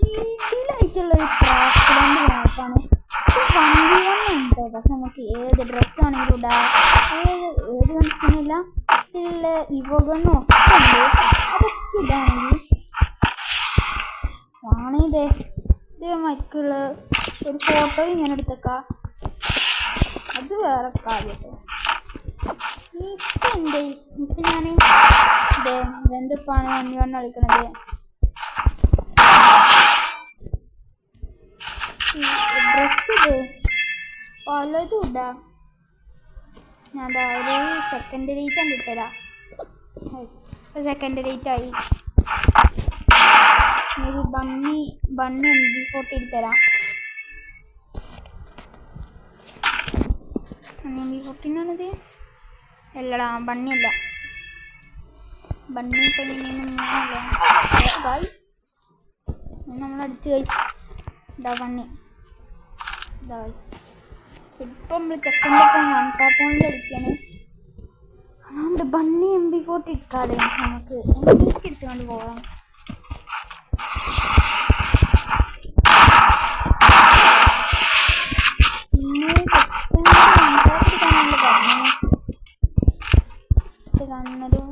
ഇതിലായിട്ടുള്ള ഒരു ക്രാഫ്റ്റ് മാപ്പാണ്. ഉണ്ട്. പക്ഷെ നമുക്ക് ഏത് ഡ്രസ്സാണെങ്കിലും ഇടാം, ഏത് കണക്കിനില്ല. ഇതിലുള്ള ഇവകണ്ണും ഒക്കെ ഉണ്ട്. അതൊക്കെ ഇതാണെങ്കിൽ ആണിതേ മൈക്കുള്ള ഒരു ഫോട്ടോ ഇങ്ങനെ എടുത്തേക്കാം. അത് വേറെ കാര്യത്തെ ഇപ്പം ഉണ്ട്. ഇപ്പം ഞാൻ ഇതേ രണ്ടിപ്പാണ് വന്ന് കളിക്കണത്. ഡ്രസ് ഇത് പലതും ഇടാ. ഞാൻ ഒരു സെക്കൻഡ് ഡേറ്റ് ആണ് ഇട്ടരാ. സെക്കൻഡ് ഡേറ്റ് ആയി. ഒരു ബണ്ണി MB40 എടുത്തരാം. MB14ആണിത്. അല്ലടാ ബണ്ണിയല്ല. ബണ്ണി ഇപ്പം എങ്ങനെയാണ് ഗൈസ് നമ്മളടിച്ച് ഗൈസ്. ഇതാ ബണ്ണി ഗൈസ്. ഇപ്പം നമ്മൾ ചെക്കൻ്റെ മൺപാപ്പോണിൽ അടിക്കാണ്. അതുകൊണ്ട് ബണ്ണി MB40 ഇട്ടാലേ നമുക്ക് എന്തൊക്കെ എടുത്തുകൊണ്ട് പോകാം. പിന്നെ കാണുന്നതും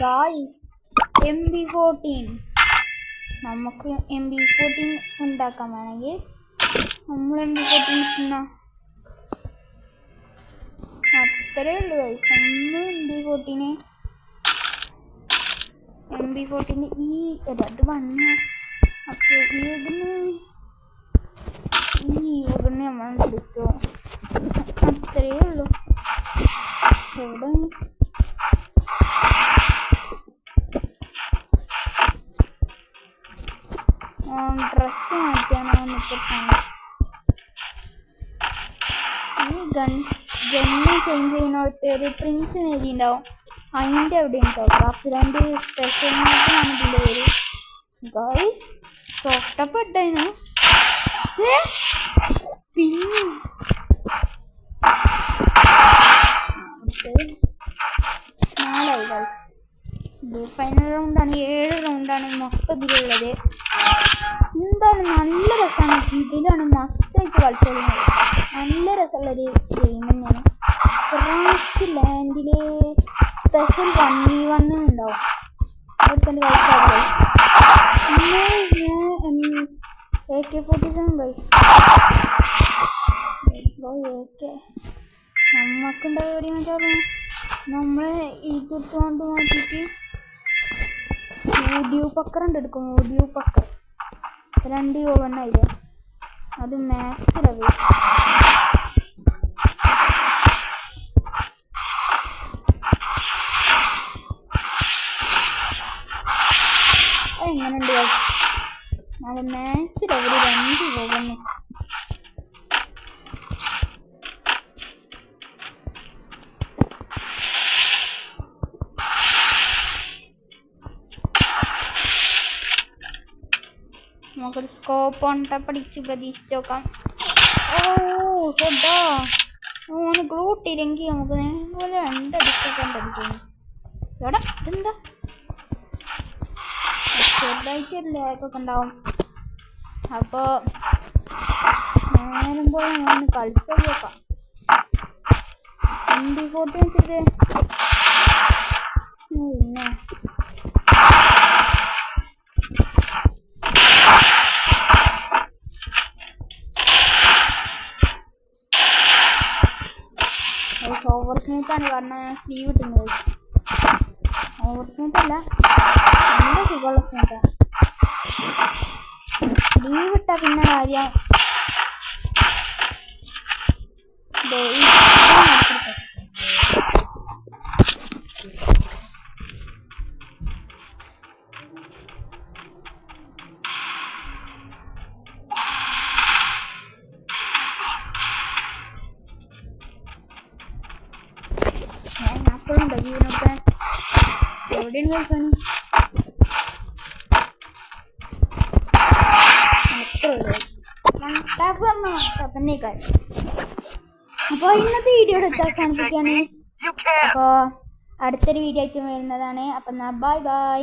ഗായ്സ് MB14 നമുക്ക് MB14 ഉണ്ടാക്കാൻ വേണമെങ്കിൽ നമ്മൾ MB14 അത്രേ ഉള്ളൂ ഗൈസ്. നമ്മൾ MB14 ഈ അത് വണ്ണ അപ്പോൾ ഇതിന് നമ്മൾ എടുക്കും. അത്രേ ഉള്ളൂ. എവിടെ ഡ്രസ്സ് മാറ്റിയാണ് നിൽക്കുന്നത്. ഈ ഗണ്ണ് ചേഞ്ച് ചെയ്യുന്നിടത്ത് ഒരു പ്രിൻസ് എഴുതിയിട്ടുണ്ടാവും. അതിൻ്റെ അവിടെ ഉണ്ടാവും ക്രാഫ്റ്റ് ലാൻഡ് സ്പെഷ്യൽ മാറ്റാണ് ഇതിൻ്റെ പേര് ഗൈസ്. തൊട്ടപ്പെട്ടായിരുന്നു. പിന്നെ നാലായി ഗൈസ്. ഇത് ഫൈനൽ റൗണ്ടാണ്. 7 റൗണ്ടാണ് മൊത്തത്തിലുള്ളത്. എന്താണ് നല്ല രസമാണ്. ഇതിലാണ് മസ്റ്റായിട്ട് കളിച്ചത്. നല്ല രസമുള്ളൊരു ഗെയിം തന്നെയാണ്. ക്രാഫ്റ്റ് ലാൻഡിൽ സ്പെഷ്യൽ 1v1 ഉണ്ടാവും. അടുത്തത് കളിച്ചാൽ AK-47 നമ്മക്കുണ്ടായ ഒരു മറ്റാണ്. നമ്മളെ ഇതിട്ടുകൊണ്ട് മാറ്റിയിട്ട് ഓഡിയോ പക്കറുണ്ട് എടുക്കും. ഓഡിയോ പക്കർ 2v1 ആയില്ലേ. അത് മാക്സിലത് എങ്ങനെയുണ്ട് അത് മാക്സിലവർ 2v1. നമുക്കൊരു സ്കോപ്പ് ഉണ്ട് പഠിച്ച് പ്രതീക്ഷിച്ച് നോക്കാം. കേട്ടോ ഓന് ഗ്ലൂട്ടില്ലെങ്കിൽ നമുക്ക് പോലെ 2 അടിച്ചൊക്കെ ഉണ്ടടിക്കും. എവിടെ ഇതെന്താ ചെറുതായിട്ട് ഒരു ലാഗൊക്കെ ഉണ്ടാവും. അപ്പോൾ നേരുമ്പോൾ ഞാൻ കളിച്ചു നോക്കാം. MB40 വെച്ചിട്ട് പിന്നെ ഓവർ സ്മൂത്താണ്. കാരണം ഞാൻ സ്ലീവ് ഇട്ടുന്നത് ഓവർ സ്മൂത്തല്ല, നല്ല സുഖമുള്ള സ്മൂത്താണ്. സ്ലീവ് ഇട്ടാൽ പിന്നെ കാര്യം അപ്പോഴുണ്ടോ ജീവനൊക്കെ എവിടെയാണ് കളിക്കാൻ. തന്നെക്കാരം. അപ്പോൾ ഇന്നത്തെ വീഡിയോ എടുത്ത് അവസാനിപ്പിക്കുകയാണ്. അപ്പോൾ അടുത്തൊരു വീഡിയോ ആയിട്ട് വരുന്നതാണ്. അപ്പം എന്നാൽ ബൈ ബൈ.